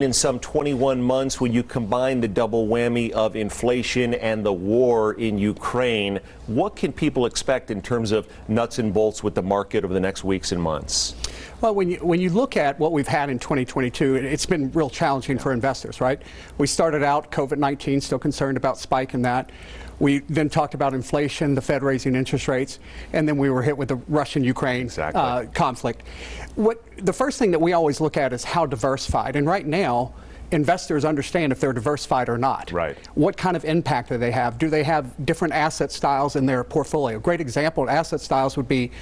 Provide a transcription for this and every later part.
In some 21 months, when you combine the double whammy of inflation and the war in Ukraine, what can people expect in terms of nuts and bolts with the market over the next weeks and months? Well, when you look at what we've had in 2022, it's been real challenging for investors, right? We started out COVID-19, still concerned about spike in that. We then talked about inflation, the Fed raising interest rates, and then we were hit with the Russian-Ukraine conflict. The first thing that we always look at is how diversified, and right now, investors understand if they're diversified or not. Right. What kind of impact do they have? Do they have different asset styles in their portfolio? Great example of asset styles would be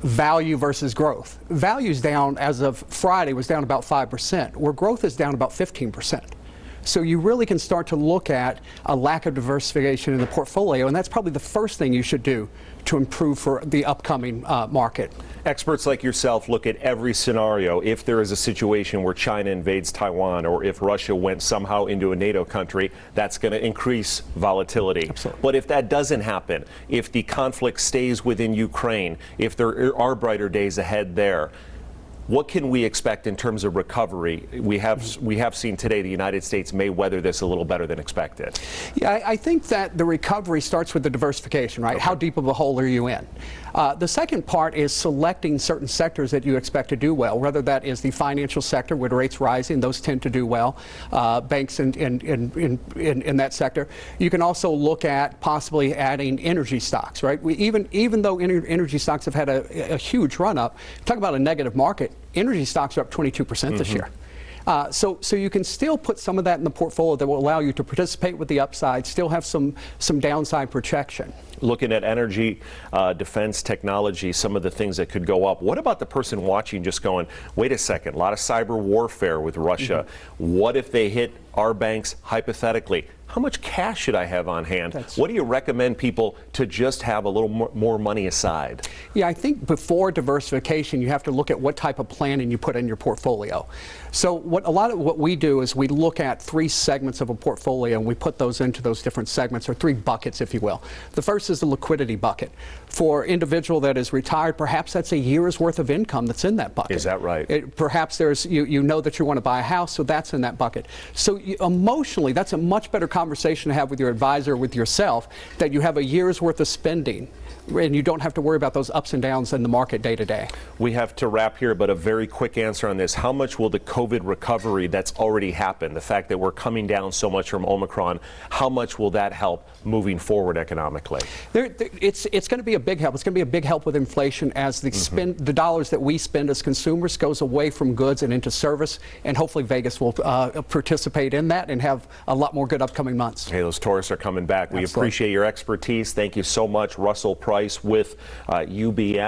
value versus growth. Value's down, as of Friday, was down about 5%, where growth is down about 15%. So you really can start to look at a lack of diversification in the portfolio, and that's probably the first thing you should do to improve for the upcoming market. Experts like yourself look at every scenario. If there is a situation where China invades Taiwan, or if Russia went somehow into a NATO country, that's going to increase volatility. Absolutely. But if that doesn't happen, if the conflict stays within Ukraine, if there are brighter days ahead there, what can we expect in terms of recovery? We have seen today the United States may weather this a little better than expected. Yeah, I think that the recovery starts with the diversification, right? Okay. How deep of a hole are you in? The second part is selecting certain sectors that you expect to do well, whether that is the financial sector with rates rising, those tend to do well, banks in that sector. You can also look at possibly adding energy stocks, right? Even though energy stocks have had a huge run up, talk about a negative market, energy stocks are up 22% this year. So you can still put some of that in the portfolio that will allow you to participate with the upside, still have some downside protection. Looking at energy, defense, technology, some of the things that could go up. What about the person watching just going, wait a second, a lot of cyber warfare with Russia. What if they hit our banks hypothetically? How much cash should I have on hand? What do you recommend people to just have a little more money aside? Yeah, I think before diversification, you have to look at what type of planning you put in your portfolio. So a lot of what we do is we look at three segments of a portfolio, and we put those into those different segments, or three buckets, if you will. The first is the liquidity bucket. For an individual that is retired, perhaps that's a year's worth of income that's in that bucket. Is that right? Perhaps there's you know that you want to buy a house, so that's in that bucket. So emotionally, that's a much better conversation to have with your advisor, with yourself, that you have a year's worth of spending and you don't have to worry about those ups and downs in the market day to day. We have to wrap here, but a very quick answer on this. How much will the COVID recovery that's already happened, the fact that we're coming down so much from Omicron, how much will that help moving forward economically? It's going to be a big help. It's going to be a big help with inflation as the dollars that we spend as consumers goes away from goods and into service, and hopefully Vegas will participate in that and have a lot more good upcoming months. Hey, those tourists are coming back. We Absolutely. Appreciate your expertise. Thank you so much, Russell Price with UBS.